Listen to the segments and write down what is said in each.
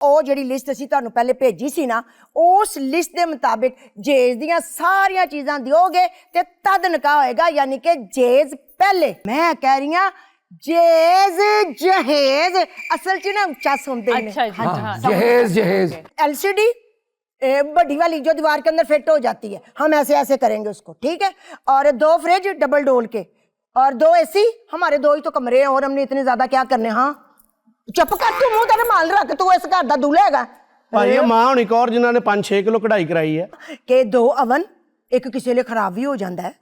ਉਹ ਜਿਹੜੀ ਲਿਸਟ ਅਸੀਂ ਤੁਹਾਨੂੰ ਪਹਿਲੇ ਭੇਜੀ ਸੀ ਨਾ, ਉਸ ਲਿਸਟ ਦੇ ਮੁਤਾबिक ਜੇਜ਼ ਦੀਆਂ ਸਾਰੀਆਂ ਚੀਜ਼ਾਂ ਦਿਓਗੇ ਤੇ ਤਦ ਨਿਕਾਹ ਹੋਏਗਾ, ਯਾਨੀ ਕਿ ਜੇਜ਼ ਪਹਿਲੇ। ਮੈਂ ਕਹਿ ਰਹੀ ਹਾਂ ਜੇਜ਼ ਜहेज असल च ना उच्चा सुनते हैं। अच्छा जी, हाँ, जहेज जहेज एलसीडी बड़ी वाली जो दीवार के अंदर फिट हो जाती है, हम ऐसे ऐसे करेंगे उसको, ठीक है। और 2 फ्रिज डबल डोर के और 2 एसी। हमारे 2 ही तो कमरे हैं और हमने इतने ज्यादा क्या करने। हाँ चुप कर तू, मुंह तेरे माल रख, तू इस घर दा दूल्हा हैगा। भाई मां होनी एक और जिन्होंने 5-6 किलो कढ़ाई कराई है कि 2 अवन, एक किसी लिए खराब भी हो जाता है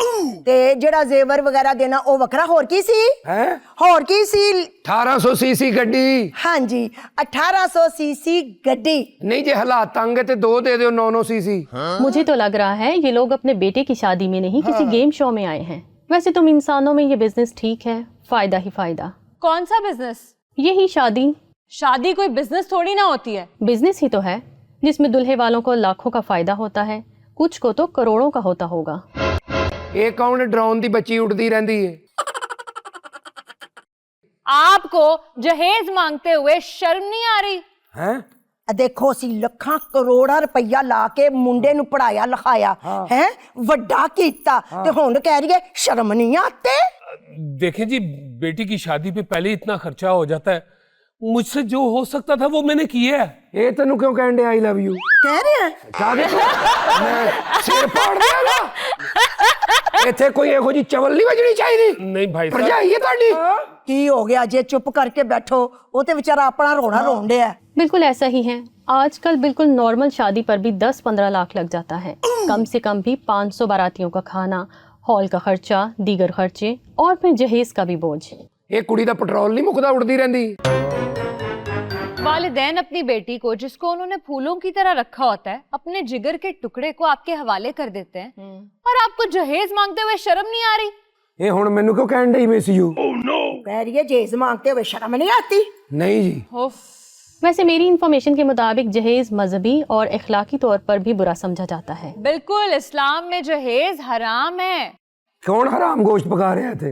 ते जेड़ा जेवर वगैरह देना वो वखरा। होर की सी है होर की सी 1800 सीसी गड्डी। हाँ जी 1800 सीसी गड्डी। नहीं जे हालात तंग है ते 2 दे दो 900 सीसी। मुझे तो लग रहा है ये लोग अपने बेटे की शादी में नहीं किसी गेम शो में आए हैं। वैसे तुम इंसानों में ये बिजनेस ठीक है, फायदा ही फायदा। कौन सा बिजनेस? यही शादी। शादी कोई बिजनेस थोड़ी ना होती है। बिजनेस ही तो है जिसमें दुल्हे वालों को लाखों का फायदा होता है, कुछ को तो करोड़ों का होता होगा। ये कौन ड्रोन दी बच्ची उड़ती रहती है? आपको जहेज मांगते हुए शर्म नहीं आ रही? हैं देखो असी लखा करोड़ा रुपया ला के मुंडे नू पढ़ाया लिखाया है, वड्डा कीता ते हुण कह रही है शर्म नहीं आते। देखें जी, बेटी की शादी पे पहले इतना खर्चा हो जाता है, मुझसे जो हो सकता था वो मैंने किया है। ये तेनू क्यों कहंदे आई लव यू कह रहे हैं? मैं सिर फाड़ देगा। इत्थे कोई ਇਹੋ ਜੀ ਚਵਲ नहीं बजनी चाहिए। नहीं भाई साहब, भरजाई है ਤੁਹਾਡੀ। की हो गया जे चुप करके बैठो, वो ते बेचारा अपना रोना रोन डे है। बिल्कुल ऐसा ही है। आजकल बिल्कुल नॉर्मल शादी पर भी 10-15 लाख लग जाता है, कम से कम भी 500 बारातियों का खाना, हॉल का खर्चा, दीगर खर्चे और फिर जहेज का भी बोझ। ये कुड़ी दा पेट्रोल नहीं मुकदा उड़दी रहंदी। वालिदैन अपनी बेटी को, जिसको उन्होंने फूलों की तरह रखा होता है, अपने जिगर के टुकड़े को आपके हवाले कर देते हैं और आपको जहेज मांगते हुए शर्म नहीं आ रही? ये हुण मैनू क्यों कहंदे मिस यू? कह रही है जहेज मांगते हुए शर्म नहीं आती। नहीं जी। वैसे मेरी इंफॉर्मेशन के मुताबिक जहेज मजहबी और इखलाकी तौर पर भी बुरा समझा जाता है। बिल्कुल, इस्लाम में जहेज हराम है। कौन हराम गोश्त पका रहे थे?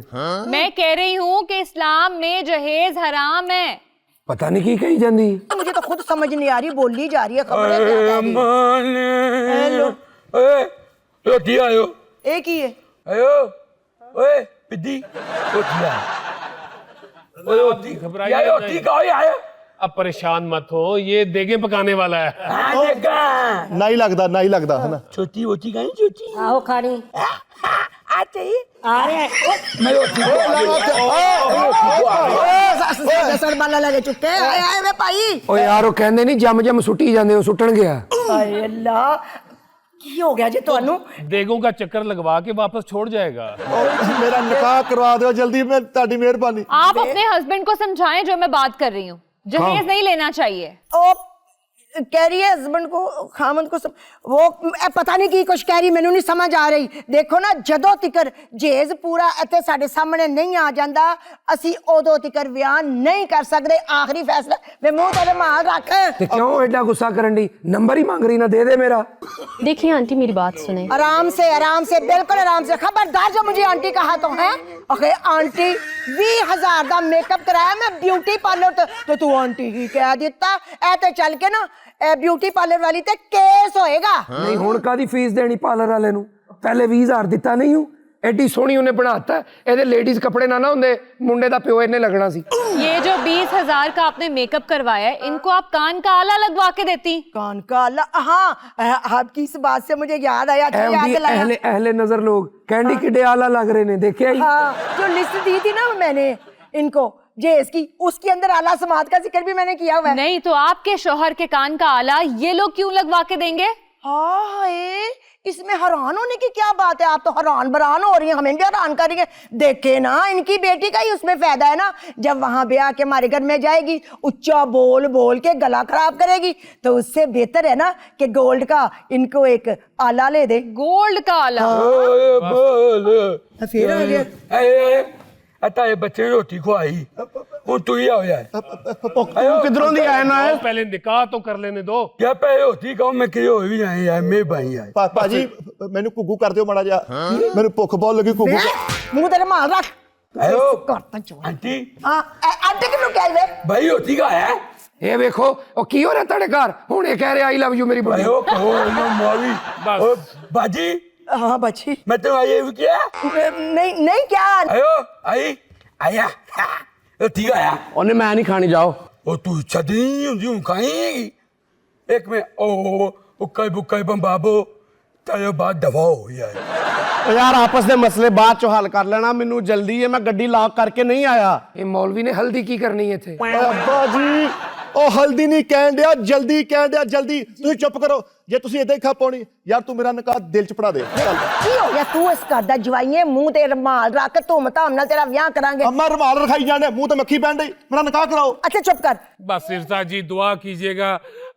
मैं कह रही हूँ कि इस्लाम में जहेज हराम है। पता नहीं की कही जांदी। मुझे तो खुद समझ नहीं आ रही, बोली जा रही है खबरें क्या कह रही है। हेलो रोटी आयो एक ही है। आयो ओए पिद्दी रोटी आ ओए रोटी घबराइए यार रोटी नहीं। खाओ यार। अब परेशान मत हो, ये देगे पकाने वाला है। हाँ देखा ना ही लगता है ना। छोटी रोटी खाई छोटी आओ खानी आते ही आ रहे हैं। मैं रोटी सर बाला लगे चुके आए आए वे भाई। ओ यार वो कहंदे नहीं जम जम सुट्टी जांदे हो सुट्टन गया। हाय अल्लाह की हो गया जी ਤੁਹਾਨੂੰ? देगों का चक्कर लगवा के वापस छोड़ जाएगा। मेरा निकाह करवा दो जल्दी, मैं ताड़ी मेहरबानी। आप अपने हस्बैंड को समझाएं जो मैं बात कर रही हूँ। जहेज नहीं लेना चाहिए। ओ कह रही है हस्बैंड को, खामद को वो पता नहीं की कुछ कह रही, मैनू नहीं समझ आ रही। देखो ना जदों तिकर जहेज पूरा इत्थे साडे सामने नहीं आ जांदा, असी उदों तिकर विआह नहीं कर सकदे। आखिरी फैसला वे मुंह तेरे मार रख। ते क्यों एडा गुस्सा करन दी? नंबर ही मांग रही ना, दे दे मेरा। देखिए आंटी मेरी बात सुने। आराम से बिल्कुल आराम से। खबरदार जो मुझे आंटी कहा तो है। ओके आंटी 20,000 का मेकअप कराया मैं ब्यूटी पार्लर तो तू आंटी ही कह दिता। ऐ ते चल के ना ब्यूटी पार्लर वाली ते केस होएगा। नहीं हुण कादी फीस देनी पार्लर वाले नू? पहले 20,000 दिता नहीं हूं। एडी सोहनी उन्हें बनाता, एदे लेडीज कपड़े ना होंदे मुंडे दा प्यो इन्ने लगना सी। ये जो 20,000 का आपने मेकअप करवाया है, इनको आप कान का आला लगवा के देती। कान का आला? हाँ आपकी इस बात से मुझे याद आया। अहले नजर लोग कैंडी किडे आला लग रहे ने, देखे आई? हाँ जो लिस्ट दी थी ना मैंने इनको जेस की, उसके अंदर आला समात का जिक्र भी मैंने किया हुआ है। नहीं तो आपके शौहर के कान का आला ये लोग क्यों लगवा के देंगे? हाँ इसमें हैरान होने की क्या बात है? आप तो हैरान बरान हो रही हैं, हमें भी हैरान कर रही हैं। देखे ना इनकी बेटी का ही उसमें फायदा है ना। जब वहां ब्याह के हमारे घर में जाएगी, उच्चा बोल बोल के गला खराब करेगी, तो उससे बेहतर है ना कि गोल्ड का इनको एक आला ले दे। गोल्ड का आला? फिर आ गया अता ये बच्चे रोटी खवाई हूं तू ही आ जाए। किधरों दी आए ना है? पहले निकाह तो कर लेने दो। क्या पे रोटी खाओ मैं कि हो भी आए यार मैं भाई आए। भाजी मैनू घुग्गू कर दियो माड़ा जा, मेनू भुख बहुत लगी। घुग्गू मुंह तेरे मार रख। आयो करता चोर। आंटी हाँ आंटी किन्नू कह दे भाई रोटी का है ਇਹ ਵੇਖੋ ਉਹ ਕੀ ਹੋ ਰਿਹਾ ਤੁਹਾਡੇ ਘਰ ਹੁਣ ਇਹ ਕਹਿ ਰਿਹਾ ਆਈ ਲਵ ਯੂ ਮੇਰੀ ਬੁੜੀ आयो कहो ना मौली बस। ओ, बाजी हाँ बच्ची मैं तो आए भी क्या नहीं नहीं क्या आयो आई आया तो ठीक आया ਉਹਨੇ ਮੈਂ ਨਹੀਂ ਖਾਣੀ ਜਾਓ ओ तू छदी हूं खाएगी एक में ओ उक्का बुक्का बम बाबो तायो बात दफा हो गया है ਓ ਯਾਰ ਆਪਸ ਦੇ ਮਸਲੇ ਬਾਅਦ ਚ ਹੱਲ ਕਰ ਲੈਣਾ ਮੈਨੂੰ ਜਲਦੀ ਹੈ ਮੈਂ ਗੱਡੀ ਲਾਕ ਕਰਕੇ ਨਹੀਂ ਆਇਆ ਇਹ ਮੌਲਵੀ ਨੇ ਹਲਦੀ ਕੀ ਕਰਨੀ ਇੱਥੇ ਅੱਬਾ ਜੀ ਉਹ ਹਲਦੀ ਨਹੀਂ ਕਹਿਣ ਡਿਆ ਜਲਦੀ ਕਹਿਣ ਡਿਆ ਜਲਦੀ ਤੁਸੀਂ ਚੁੱਪ ਕਰੋ ਜੇ ਤੁਸੀਂ ਇਦਾਂ ਹੀ ਖਾ ਪਾਉਣੀ ਯਾਰ ਤੂੰ ਮੇਰਾ ਨਿਕਾਹ ਦਿਲ ਚ ਪੜਾ ਦੇ ਚੱਲ ਕੀ ਹੋ ਗਿਆ ਤੂੰ ਇਸ ਘਰ ਦਾ ਜਵਾਈਏ ਮੂੰਹ ਤੇ ਰਮਾਲ ਰੱਖ ਧੂਮ ਧਾਮ ਨਾਲ ਤੇਰਾ ਵਿਆਹ ਕਰਾਂਗੇ ਅੰਮਾ ਰੁਮਾਲ ਰਖਾਈ ਜਾਣੇ ਮੂੰਹ ਤੇ ਮੱਖੀ ਪੈਣ ਡਈ ਮੇਰਾ ਨਿਕਾਹ ਕਰਾਓ अच्छा चुप कर बस इरजा जी दुआ कीजिएगा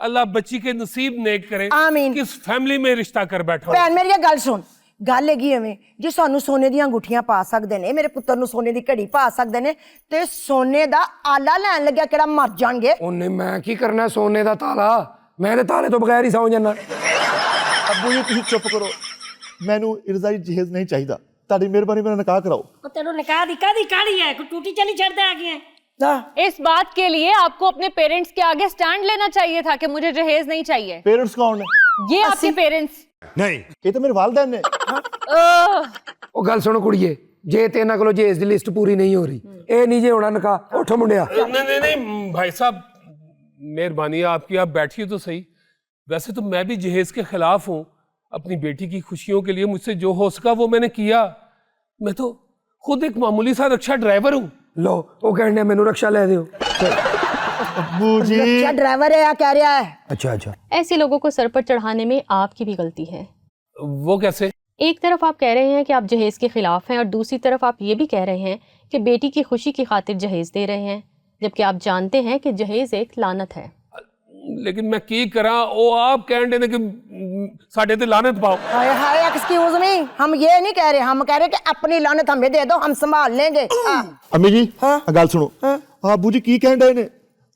अल्लाह बच्ची के नसीब नेक करे आमीन। किस फैमिली में रिश्ता कर बैठा ਭੈਣ ਮੇਰੀ ਇਹ ਗੱਲ ਸੁਣ ਗੱਲ ਹੈਗੀ ਐਵੇਂ ਜੇ ਸਾਨੂੰ ਸੋਨੇ ਦੀਆਂ ਅੰਗੂਠੀਆਂ ਪਾ ਸਕਦੇ ਨੇ ਮੇਰੇ ਪੁੱਤਰ ਨੂੰ ਸੋਨੇ ਦੀ ਘੜੀ ਪਾ ਸਕਦੇ ਨੇ ਤੇ ਸੋਨੇ ਦਾ ਆਲਾ ਲੈਣ ਲੱਗਿਆ ਕਿਹੜਾ ਮਰ ਜਾਣਗੇ ਉਹਨੇ ਮੈਂ ਕੀ ਕਰਨਾ ਸੋਨੇ ਦਾ ਤਾਲਾ ਮੈਂ ਤੇ ਤਾਲੇ ਤੋਂ ਬਗੈਰ ਹੀ ਸੌਂ ਜਾਣਾ ਅੱਬੂ ਜੀ ਤੁਸੀਂ ਚੁੱਪ ਕਰੋ ਮੈਨੂੰ ਇਰਜ਼ਾਈ ਜਹੇਜ਼ ਨਹੀਂ ਚਾਹੀਦਾ ਤੁਹਾਡੀ ਮਿਹਰਬਾਨੀ ਮੇਰਾ ਨਿਕਾਹ ਕਰਾਓ ਉਹ ਤੈਨੂੰ ਨਿਕਾਹ ਦੀ ਕਾਹਦੀ ਕਾਹਲੀ ਹੈ ਕੋਈ ਟੂਟੀ ਚਲੀ ਛੱਡਦਾ ਆ ਗਿਆ इस बात के लिए आपको अपने पेरेंट्स के आगे स्टैंड लेना चाहिए था कि मुझे जहेज नहीं चाहिए। ਪੇਰੈਂਟਸ ਕੌਣ ਨੇ ये आपके पेरेंट्स। ਨਹੀਂ ਇਹ ਤਾਂ ਮੇਰੇ ਵਾਲਿदैन ਨੇ ਉਹ ਗੱਲ ਸੁਣੋ ਕੁੜੀਏ ਜੇ ਤੇ ਇਹਨਾਂ ਕੋਲੋਂ ਜੇਜ਼ ਦੀ ਲਿਸਟ ਪੂਰੀ ਨਹੀਂ ਹੋ ਰਹੀ ਇਹ ਨਹੀਂ ਜੇ ਹੋਣਾ ਨਿਕਾਹ ਉੱਠ ਮੁੰਡਿਆ नहीं नहीं नहीं भाई साहब मेहरबानी है आपकी आप बैठिए तो सही वैसे तो मैं भी जहेज के खिलाफ हूँ अपनी बेटी की खुशियों के लिए मुझसे जो हो सका वो मैंने किया मैं तो खुद एक मामूली सा रिक्शा ड्राइवर हूँ ਲੋ ਉਹ ਕਹਿੰਦੇ ਮੈਨੂੰ ਰਕਸ਼ਾ ਲੈ ਦਿਓ ਅੱਬੂ ਜੀ क्या ड्राइवर है या कह रहा है ਅੱਛਾ ਅੱਛਾ ऐसे लोगों को सर पर चढ़ाने में आपकी भी गलती है। वो कैसे एक तरफ आप कह रहे हैं कि आप जहेज के खिलाफ हैं और दूसरी तरफ आप ये भी कह रहे हैं कि बेटी की खुशी की खातिर जहेज दे रहे हैं, जबकि आप जानते हैं कि जहेज एक लानत है। लेकिन मैं की करा ओ आप कहने ने कि साडे ते लानत पाओ हाय हाय एक्सक्यूज मी हम ये नहीं कह रहे हम कह रहे कि अपनी लानत हमें दे दो हम संभाल लेंगे हाँ। ਅੰਮੀ ਜੀ ਹਾਂ। ਆਹ ਗੱਲ ਸੁਣੋ ਅੱਬੂ ਜੀ ਕੀ ਕਹਿਣ ਡਏ ਨੇ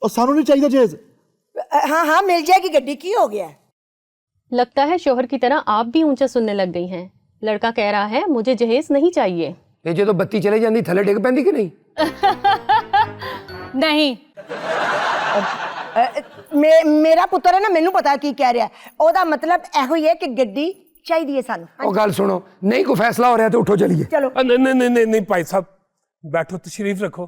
ਉਹ ਸਾਨੂੰ ਨਹੀਂ ਚਾਹੀਦਾ ਜਹੇਜ਼ हाँ हाँ मिल जाएगी गड्डी की हो गया लगता है शोहर की तरह आप भी ऊंचा सुनने लग गई हैं। लड़का कह रहा है मुझे जहेज नहीं चाहिए। ਇਹ ਜਦੋਂ ਬੱਤੀ ਚਲੇ ਜਾਂਦੀ ਥੱਲੇ ਡਿੱਗ ਪੈਂਦੀ ਕਿ ਨਹੀਂ नहीं मेरा पुत्र है ना मैनू पता की कह रहा है ओदा मतलब ਇਹੋ ਹੀ ਹੈ ਕਿ ਗੱਡੀ ਚਾਹੀਦੀ ਹੈ ਸਾਨੂੰ ਉਹ ਗੱਲ ਸੁਣੋ ਨਹੀਂ ਕੋਈ ਫੈਸਲਾ ਹੋ ਰਿਹਾ ਤੇ ਉੱਠੋ ਚਲੀਏ चलो नहीं नहीं नहीं नहीं नहीं भाई साहब बैठो तशरीफ रखो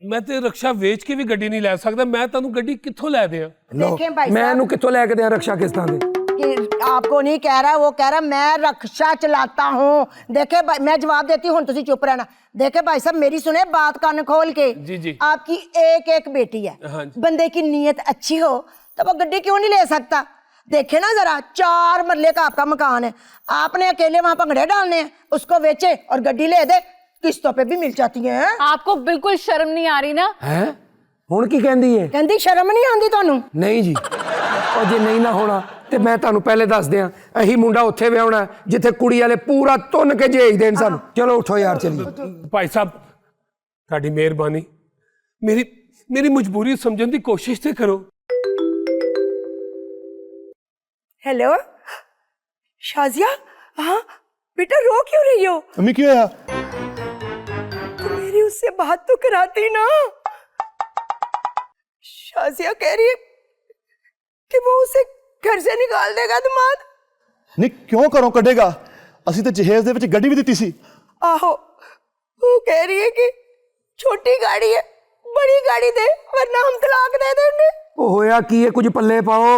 मैं ते रक्षा ਵੇਚ ਕੇ ਵੀ ਗੱਡੀ ਨਹੀਂ ਲੈ ਸਕਦਾ ਮੈਂ ਤੁਹਾਨੂੰ ਗੱਡੀ ਕਿੱਥੋਂ ਲੈ ਦਿਆਂ ਲਓ देखें भाई ਮੈਂ साहब ਇਹਨੂੰ ਕਿੱਥੋਂ ਲੈ ਕੇ ਦਿਆਂ ਰਕਸ਼ਾ ਕਿਸ਼ਤਾਂ ਦੇ कि आपको नहीं कह रहा वो कह रहा मैं रक्षा चलाता हूँ देखे भाई मैं जवाब देती हूँ तुसी चुप रहना देखे भाई साहब मेरी सुने बात कान खोल के जी, जी। आपकी एक एक बेटी है हाँ जी। बंदे की नीयत अच्छी हो तो वो गड्डी क्यों नहीं ले सकता देखे ना जरा 4 मरले का आपका मकान है आपने अकेले वहां भंगड़े डालने हैं उसको बेचे और गड्डी ले दे किस्तों पे भी मिल जाती है आपको बिल्कुल शर्म नहीं आ रही ना। ਹੈ ਹੁਣ ਕੀ ਕਹਿੰਦੀ ਹੈ कहती शर्म नहीं आती थानू ਨਹੀਂ ਜੀ ਉਹ ਜੇ ਨਹੀਂ ਨਾ ਹੋਣਾ ਤੇ ਮੈਂ ਤੁਹਾਨੂੰ ਪਹਿਲੇ ਦੱਸ ਦਿਆਂ ਅਹੀ ਮੁੰਡਾ ਉੱਥੇ ਵਿਆਹਣਾ ਜਿੱਥੇ ਕੁੜੀ ਵਾਲੇ ਪੂਰਾ ਤੁੰਨ ਕੇ ਜੇਜ ਦੇਣ ਸਾਨੂੰ ਚਲੋ ਉੱਠੋ ਯਾਰ ਚਲੀਏ ਭਾਈ ਸਾਹਿਬ ਤੁਹਾਡੀ ਮਿਹਰਬਾਨੀ ਮੇਰੀ ਮਜਬੂਰੀ ਸਮਝਣ ਦੀ ਕੋਸ਼ਿਸ਼ ਤੇ ਕਰੋ हेलो शाजिया हाँ बेटा रो क्यों रही हो ਅੰਮੀ ਕੀ ਹੋਇਆ तो मेरी उससे बात तो कराती ना शाजिया कह रही है कि वो उसे घर से निकाल देगा दामाद ਨਹੀਂ ਕਿਉਂ ਘਰੋਂ ਕੱਢੇਗਾ ਅਸੀਂ ਤੇ ਜਹੇਜ਼ ਦੇ ਵਿੱਚ ਗੱਡੀ ਵੀ ਦਿੱਤੀ ਸੀ आहो वो कह रही है कि छोटी गाड़ी है बड़ी गाड़ी दे वरना हम तलाक दे देंगे ਉਹ ਹੋਇਆ ਕੀ ਹੈ ਕੁਝ ਪੱਲੇ ਪਾਓ